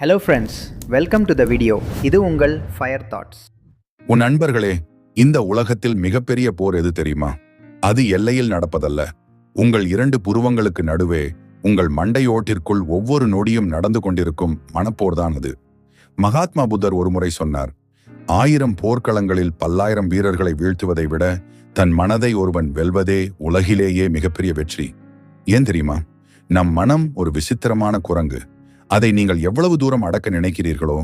Hello friends, welcome to the video. இது உங்கள் fire thoughts. உன் நண்பர்களே, இந்த உலகத்தில் மிகப்பெரிய போர் எது தெரியுமா? அது எல்லையில் நடப்பதல்ல. உங்கள் இரண்டு புருவங்களுக்கு நடுவே, உங்கள் மண்டையோட்டிற்குள் ஒவ்வொரு நொடியும் நடந்து கொண்டிருக்கும் மனப்போர்தான் அது. மகாத்மா புத்தர் ஒருமுறை சொன்னார், 1000 போர்க்களங்களில் 10,000 வீரர்களை வீழ்த்துவதை விட தன் மனதை ஒருவன் வெல்வதே உலகிலேயே மிகப்பெரிய வெற்றி. ஏன் தெரியுமா? நம் மனம் ஒரு விசித்திரமான குரங்கு. அதை நீங்கள் எவ்வளவு தூரம் அடக்க நினைக்கிறீர்களோ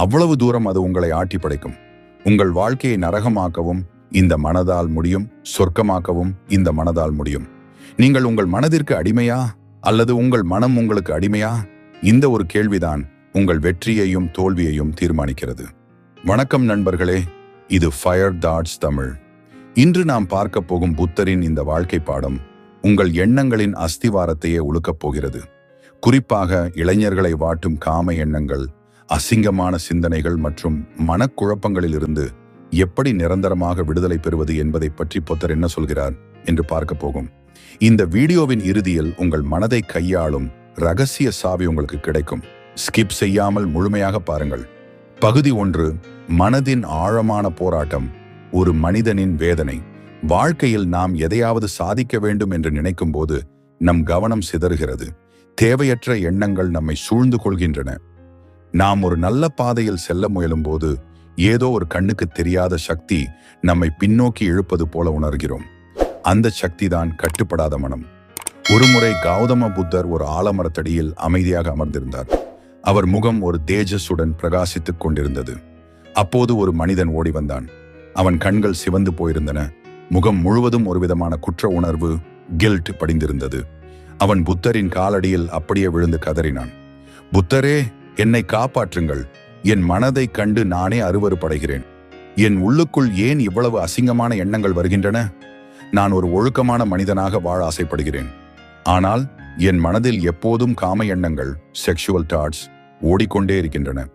அவ்வளவு தூரம் அது உங்களை ஆட்டி படைக்கும். உங்கள் வாழ்க்கையை நரகமாக்கவும் இந்த மனதால் முடியும், சொர்க்கமாக்கவும் இந்த மனதால் முடியும். நீங்கள் உங்கள் மனதிற்கு அடிமையா அல்லது உங்கள் மனம் உங்களுக்கு அடிமையா? இந்த ஒரு கேள்விதான் உங்கள் வெற்றியையும் தோல்வியையும் தீர்மானிக்கிறது. வணக்கம் நண்பர்களே, இது ஃபயர் தாட்ஸ் தமிழ். இன்று நாம் பார்க்க போகும் புத்தரின் இந்த வாழ்க்கை பாடம் உங்கள் எண்ணங்களின் அஸ்திவாரத்தையே உலுக்கப் போகிறது. குறிப்பாக இளைஞர்களை வாட்டும் காம எண்ணங்கள், அசிங்கமான சிந்தனைகள் மற்றும் மனக்குழப்பங்களிலிருந்து எப்படி நிரந்தரமாக விடுதலை பெறுவது என்பதை பற்றி புத்தர் என்ன சொல்கிறார் என்று பார்க்க போகும். இந்த வீடியோவின் இறுதியில் உங்கள் மனதை கையாளும் ரகசிய சாவி உங்களுக்கு கிடைக்கும். ஸ்கிப் செய்யாமல் முழுமையாக பாருங்கள். பகுதி 1, மனதின் ஆழமான போராட்டம். ஒரு மனிதனின் வேதனை. வாழ்க்கையில் நாம் எதையாவது சாதிக்க வேண்டும் என்று நினைக்கும் போது நம் கவனம் சிதறுகிறது. தேவையற்ற எண்ணங்கள் நம்மை சூழ்ந்து கொள்கின்றன. நாம் ஒரு நல்ல பாதையில் செல்ல முயலும் போது ஏதோ ஒரு கண்ணுக்கு தெரியாத சக்தி நம்மை பின்னோக்கி இழுப்பது போல உணர்கிறோம். அந்த சக்தி தான் கட்டுப்படாத மனம். ஒருமுறை கௌதம புத்தர் ஒரு ஆலமரத்தடியில் அமைதியாக அமர்ந்திருந்தார். அவர் முகம் ஒரு தேஜஸுடன் பிரகாசித்துக் கொண்டிருந்தது. அப்போது ஒரு மனிதன் ஓடி வந்தான். அவன் கண்கள் சிவந்து போயிருந்தன. முகம் முழுவதும் ஒரு விதமான குற்ற உணர்வு, கில்ட் படிந்திருந்தது. அவன் புத்தரின் காலடியில் அப்படியே விழுந்து கதறினான். புத்தரே, என்னை காப்பாற்றுங்கள். என் மனதை கண்டு நானே அருவருப்படைகிறேன். என் உள்ளுக்குள் ஏன் இவ்வளவு அசிங்கமான எண்ணங்கள் வருகின்றன? நான் ஒரு ஒழுக்கமான மனிதனாக வாழ ஆசைப்படுகிறேன். ஆனால் என் மனதில் எப்போதும் காம எண்ணங்கள், செக்ஷுவல் தாட்ஸ் ஓடிக்கொண்டே இருக்கின்றன.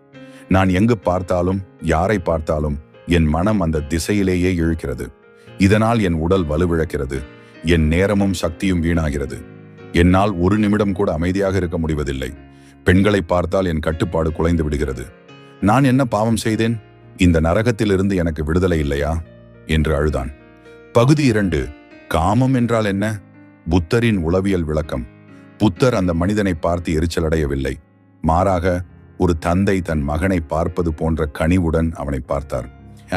நான் எங்கு பார்த்தாலும், யாரை பார்த்தாலும் என் மனம் அந்த திசையிலேயே இழுக்கிறது. இதனால் என் உடல் வலுவிழக்கிறது. என் நேரமும் சக்தியும் வீணாகிறது. என்னால் ஒரு நிமிடம் கூட அமைதியாக இருக்க முடிவதில்லை. பெண்களை பார்த்தால் என் கட்டுப்பாடு குலைந்து விடுகிறது. நான் என்ன பாவம் செய்தேன்? இந்த நரகத்திலிருந்து எனக்கு விடுதலை இல்லையா என்று அழுதான். பகுதி 2, காமம் என்றால் என்ன? புத்தரின் உளவியல் விளக்கம். புத்தர் அந்த மனிதனை பார்த்து எரிச்சல் அடையவில்லை. மாறாக ஒரு தந்தை தன் மகனை பார்ப்பது போன்ற கனிவுடன் அவனை பார்த்தார்.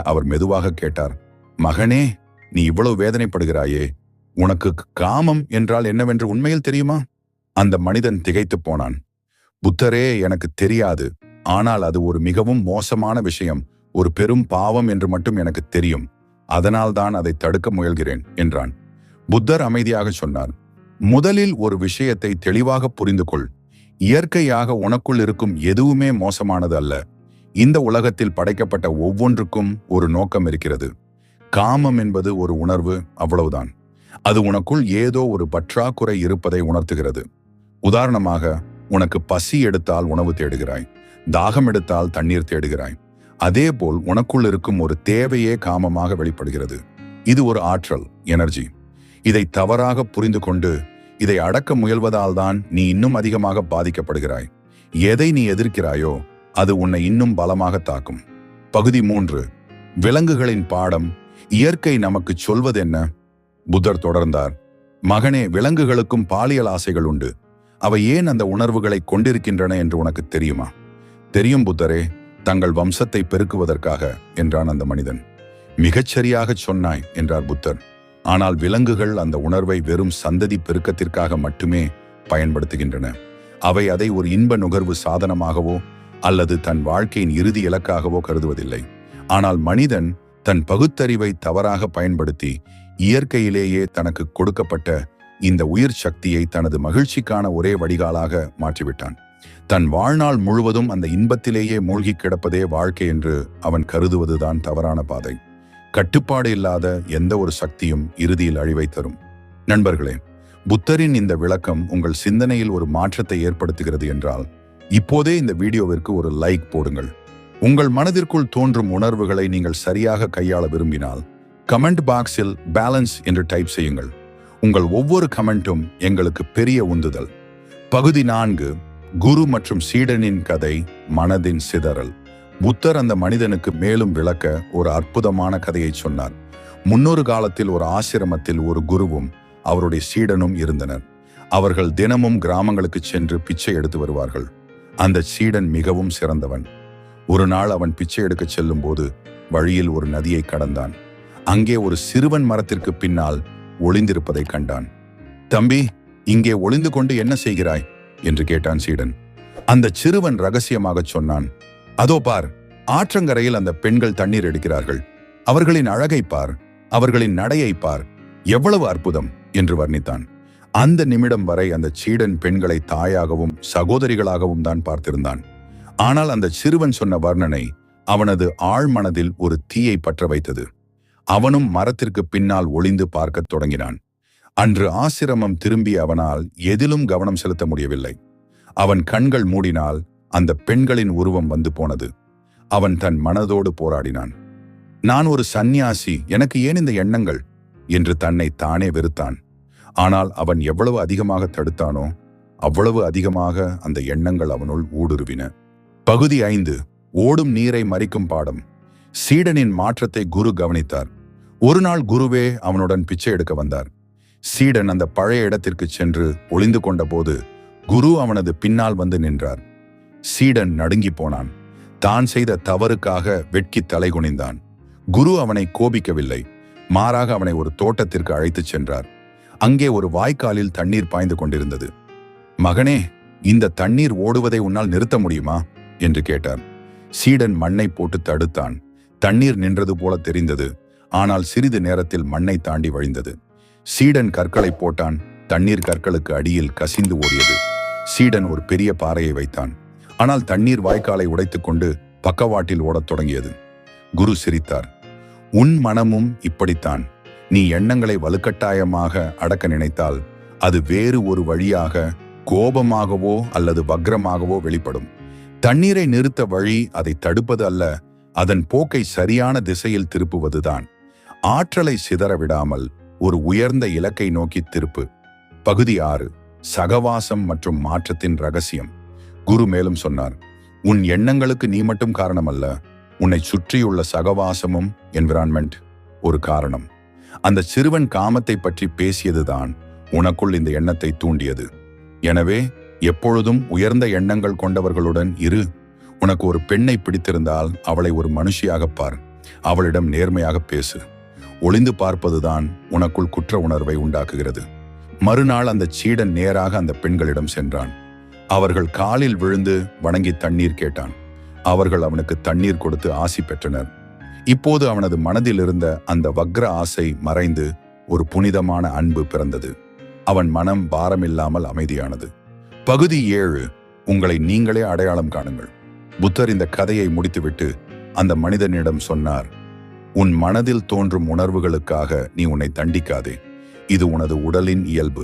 அவர் மெதுவாக கேட்டார், மகனே, நீ இவ்வளவு வேதனைப்படுகிறாயே, உனக்கு காமம் என்றால் என்னவென்று உண்மையில் தெரியுமா? அந்த மனிதன் திகைத்து போனான். புத்தரே, எனக்கு தெரியாது. ஆனால் அது ஒரு மிகவும் மோசமான விஷயம், ஒரு பெரும் பாவம் என்று மட்டும் எனக்கு தெரியும். அதனால்தான் அதை தடுக்க முயல்கிறேன் என்றான். புத்தர் அமைதியாக சொன்னார், முதலில் ஒரு விஷயத்தை தெளிவாக புரிந்து கொள். இயற்கையாக உனக்குள் இருக்கும் எதுவுமே மோசமானது அல்ல. இந்த உலகத்தில் படைக்கப்பட்ட ஒவ்வொன்றுக்கும் ஒரு நோக்கம் இருக்கிறது. காமம் என்பது ஒரு உணர்வு, அவ்வளவுதான். அது உனக்குள் ஏதோ ஒரு பற்றாக்குறை இருப்பதை உணர்த்துகிறது. உதாரணமாக, உனக்கு பசி எடுத்தால் உணவு தேடுகிறாய், தாகம் எடுத்தால் தண்ணீர் தேடுகிறாய். அதேபோல் உனக்குள் இருக்கும் ஒரு தேவையே காமமாக வெளிப்படுகிறது. இது ஒரு ஆற்றல், எனர்ஜி. இதை தவறாக புரிந்து கொண்டு இதை அடக்க முயல்வதால் தான் நீ இன்னும் அதிகமாக பாதிக்கப்படுகிறாய். எதை நீ எதிர்க்கிறாயோ அது உன்னை இன்னும் பலமாக தாக்கும். பகுதி 3, விலங்குகளின் பாடம். இயற்கை நமக்கு சொல்வது என்ன? புத்தர் தொடர்ந்தார், மகனே, விலங்குகளுக்கும் பாலியல் ஆசைகள் உண்டு. அவை ஏன் அந்த உணர்வுகளை கொண்டிருக்கின்றன என்று உனக்கு தெரியுமா? தெரியும் புத்தரே, தங்கள் வம்சத்தை பெருக்குவதற்காக என்றான் அந்த மனிதன். மிகச்சரியாக சொன்னாய் என்றார் புத்தர். ஆனால் விலங்குகள் அந்த உணர்வை வெறும் சந்ததி பெருக்கத்திற்காக மட்டுமே பயன்படுத்துகின்றன. அவை அதை ஒரு இன்ப நுகர்வு சாதனமாகவோ அல்லது தன் வாழ்க்கையின் இறுதி இலக்காகவோ கருதுவதில்லை. ஆனால் மனிதன் தன் பகுத்தறிவை தவறாக பயன்படுத்தி இயற்கையிலேயே தனக்கு கொடுக்கப்பட்ட இந்த உயிர் சக்தியை தனது மகிழ்ச்சிக்கான ஒரே வடிகாலாக மாற்றிவிட்டான். தன் வாழ்நாள் முழுவதும் அந்த இன்பத்திலேயே மூழ்கி கிடப்பதே வாழ்க்கை என்று அவன் கருதுவதுதான் தவறான பாதை. கட்டுப்பாடு இல்லாத எந்த ஒரு சக்தியும் இறுதியில் அழிவை தரும். நண்பர்களே, புத்தரின் இந்த விளக்கம் உங்கள் சிந்தனையில் ஒரு மாற்றத்தை ஏற்படுத்துகிறது என்றால் இப்போதே இந்த வீடியோவிற்கு ஒரு லைக் போடுங்கள். உங்கள் மனதிற்குள் தோன்றும் உணர்வுகளை நீங்கள் சரியாக கையாள விரும்பினால் கமெண்ட் பாக்ஸில் பேலன்ஸ் என்று டைப் செய்யுங்கள். உங்கள் ஒவ்வொரு கமெண்ட்டும் எங்களுக்கு பெரிய உந்துதல். பகுதி 4, குரு மற்றும் சீடனின் கதை மனதின் சிதறல். புத்தர் அந்த மனிதனுக்கு மேலும் விளக்க ஒரு அற்புதமான கதையை சொன்னார். முன்னொரு காலத்தில் ஒரு ஆசிரமத்தில் ஒரு குருவும் அவருடைய சீடனும் இருந்தனர். அவர்கள் தினமும் கிராமங்களுக்கு சென்று பிச்சை எடுத்து வருவார்கள். அந்த சீடன் மிகவும் சிறந்தவன். ஒரு நாள் அவன் பிச்சை எடுக்க செல்லும் போது வழியில் ஒரு நதியை கடந்தான். அங்கே ஒரு சிறுவன் மரத்திற்கு பின்னால் ஒளிந்திருப்பதை கண்டான். தம்பி, இங்கே ஒளிந்து கொண்டு என்ன செய்கிறாய் என்று கேட்டான் சீடன். அந்த சிறுவன் ரகசியமாக சொன்னான், அதோ பார், ஆற்றங்கரையில் அந்த பெண்கள் தண்ணீர் எடுக்கிறார்கள். அவர்களின் அழகை பார், அவர்களின் நடையை பார், எவ்வளவு அற்புதம் என்று வர்ணித்தான். அந்த நிமிடம் வரை அந்த சீடன் பெண்களை தாயாகவும் சகோதரிகளாகவும் தான் பார்த்திருந்தான். ஆனால் அந்த சிறுவன் சொன்ன வர்ணனை அவனது ஆழ்மனதில் ஒரு தீயை பற்ற வைத்தது. அவனும் மரத்திற்கு பின்னால் ஒளிந்து பார்க்கத் தொடங்கினான். அன்று ஆசிரமம் திரும்பிய அவனால் எதிலும் கவனம் செலுத்த முடியவில்லை. அவன் கண்கள் மூடினால் அந்த பெண்களின் உருவம் வந்து போனது. அவன் தன் மனதோடு போராடினான். நான் ஒரு சந்நியாசி, எனக்கு ஏன் இந்த எண்ணங்கள் என்று தன்னை தானே வெறுத்தான். ஆனால் அவன் எவ்வளவு அதிகமாக தடுத்தானோ அவ்வளவு அதிகமாக அந்த எண்ணங்கள் அவனுள் ஊடுருவின. பகுதி 5. ஓடும் நீரை மறிக்கும் பாடம். சீடனின் மாற்றத்தை குரு கவனித்தார். ஒரு நாள் குருவே அவனுடன் பிச்சை எடுக்க வந்தார். சீடன் அந்த பழைய இடத்திற்கு சென்று ஒளிந்து கொண்ட போது குரு அவனது பின்னால் வந்து நின்றார். சீடன் நடுங்கி போனான். தான் செய்த தவறுக்காக வெட்கி தலைகுனிந்தான். குரு அவனை கோபிக்கவில்லை, மாறாக அவனை ஒரு தோட்டத்திற்கு அழைத்துச் சென்றார். அங்கே ஒரு வாய்க்காலில் தண்ணீர் பாய்ந்து கொண்டிருந்தது. மகனே, இந்த தண்ணீர் ஓடுவதை உன்னால் நிறுத்த முடியுமா என்று கேட்டார். சீடன் மண்ணை போட்டு தடுத்தான். தண்ணீர் நின்றது போல தெரிந்தது. ஆனால் சிறிது நேரத்தில் மண்ணை தாண்டி வழிந்தது. சீடன் கற்களை போட்டான். தண்ணீர் கற்களுக்கு அடியில் கசிந்து ஓடியது. சீடன் ஒரு பெரிய பாறையை வைத்தான். ஆனால் தண்ணீர் வாய்க்காலை உடைத்துக் கொண்டு பக்கவாட்டில் ஓடத் தொடங்கியது. குரு சிரித்தார். உன் மனமும் இப்படித்தான். நீ எண்ணங்களை வலுக்கட்டாயமாக அடக்க நினைத்தால் அது வேறு ஒரு வழியாக கோபமாகவோ அல்லது வக்ரமாகவோ வெளிப்படும். தண்ணீரை நிறுத்த வழி அதை தடுப்பது அல்ல, அதன் போக்கை சரியான திசையில் திருப்புவதுதான். ஆற்றலை சிதற விடாமல் ஒரு உயர்ந்த இலக்கை நோக்கி திருப்பு. பகுதி 6. சகவாசம் மற்றும் மாற்றத்தின் ரகசியம். குரு மேலும் சொன்னார், உன் எண்ணங்களுக்கு நீ மட்டும் காரணம் அல்ல, உன்னை சுற்றியுள்ள சகவாசமும் என்விரான்மெண்ட் ஒரு காரணம். அந்த சிறுவன் காமத்தை பற்றி பேசியதுதான் உனக்குள் இந்த எண்ணத்தை தூண்டியது. எனவே எப்பொழுதும் உயர்ந்த எண்ணங்கள் கொண்டவர்களுடன் இரு. உனக்கு ஒரு பெண்ணை பிடித்திருந்தால் அவளை ஒரு மனுஷியாக பார். அவளிடம் நேர்மையாக பேசு. ஒளிந்து பார்ப்பதுதான் உனக்குள் குற்ற உணர்வை உண்டாக்குகிறது. மறுநாள் அந்த சீடன் நேராக அந்த பெண்களிடம் சென்றான். அவர்கள் காலில் விழுந்து வணங்கி தண்ணீர் கேட்டான். அவர்கள் அவனுக்கு தண்ணீர் கொடுத்து ஆசி பெற்றனர். இப்போது அவனது மனதில் இருந்த அந்த வக்ர ஆசை மறைந்து ஒரு புனிதமான அன்பு பிறந்தது. அவன் மனம் பாரமில்லாமல் அமைதியானது. பகுதி 7. உங்களை நீங்களே அடையாளம் காணுங்கள். புத்தர் இந்த கதையை முடித்துவிட்டு அந்த மனிதனிடம் சொன்னார், உன் மனதில் தோன்றும் உணர்வுகளுக்காக நீ உன்னை தண்டிக்காதே. இது உனது உடலின் இயல்பு.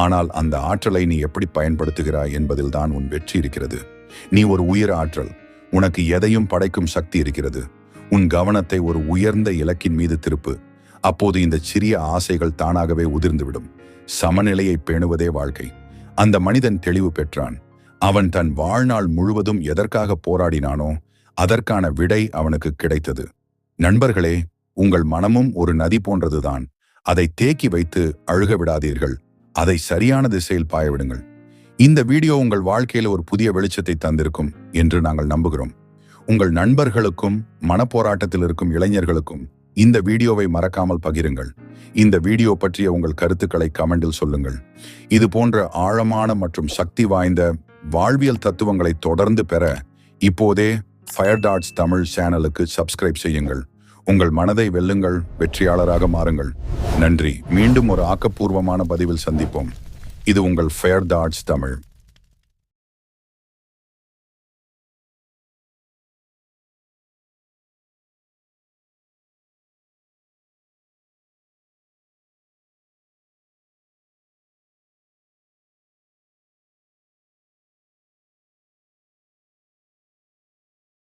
ஆனால் அந்த ஆற்றலை நீ எப்படி பயன்படுத்துகிறாய் என்பதில்தான் உன் வெற்றி இருக்கிறது. நீ ஒரு உயிர் ஆற்றல். உனக்கு எதையும் படைக்கும் சக்தி இருக்கிறது. உன் கவனத்தை ஒரு உயர்ந்த இலக்கின் மீது திருப்பு. அப்போது இந்த சிறிய ஆசைகள் தானாகவே உதிர்ந்துவிடும். சமநிலையை பேணுவதே வாழ்க்கை. அந்த மனிதன் தெளிவு பெற்றான். அவன் தன் வாழ்நாள் முழுவதும் எதற்காக போராடினானோ அதற்கான விடை அவனுக்கு கிடைத்தது. நண்பர்களே, உங்கள் மனமும் ஒரு நதி போன்றதுதான். அதை தேக்கி வைத்து அழுக விடாதீர்கள். அதை சரியான திசையில் பாயவிடுங்கள். இந்த வீடியோ உங்கள் வாழ்க்கையில் ஒரு புதிய வெளிச்சத்தை தந்திருக்கும் என்று நாங்கள் நம்புகிறோம். உங்கள் நண்பர்களுக்கும் மனப்போராட்டத்தில் இருக்கும் இளைஞர்களுக்கும் இந்த வீடியோவை மறக்காமல் பகிருங்கள். இந்த வீடியோ பற்றிய உங்கள் கருத்துக்களை கமெண்டில் சொல்லுங்கள். இது போன்ற ஆழமான மற்றும் சக்தி வாய்ந்த வாழ்வியல் தத்துவங்களை தொடர்ந்து பெற இப்போதே ஃபயர் டாட்ஸ் தமிழ் சேனலுக்கு சப்ஸ்கிரைப் செய்யுங்கள். உங்கள் மனதை வெல்லுங்கள், வெற்றியாளராக மாறுங்கள். நன்றி. மீண்டும் ஒரு ஆக்கப்பூர்வமான பதிவில் சந்திப்போம். இது உங்கள் ஃபயர் டாட்ஸ் தமிழ்.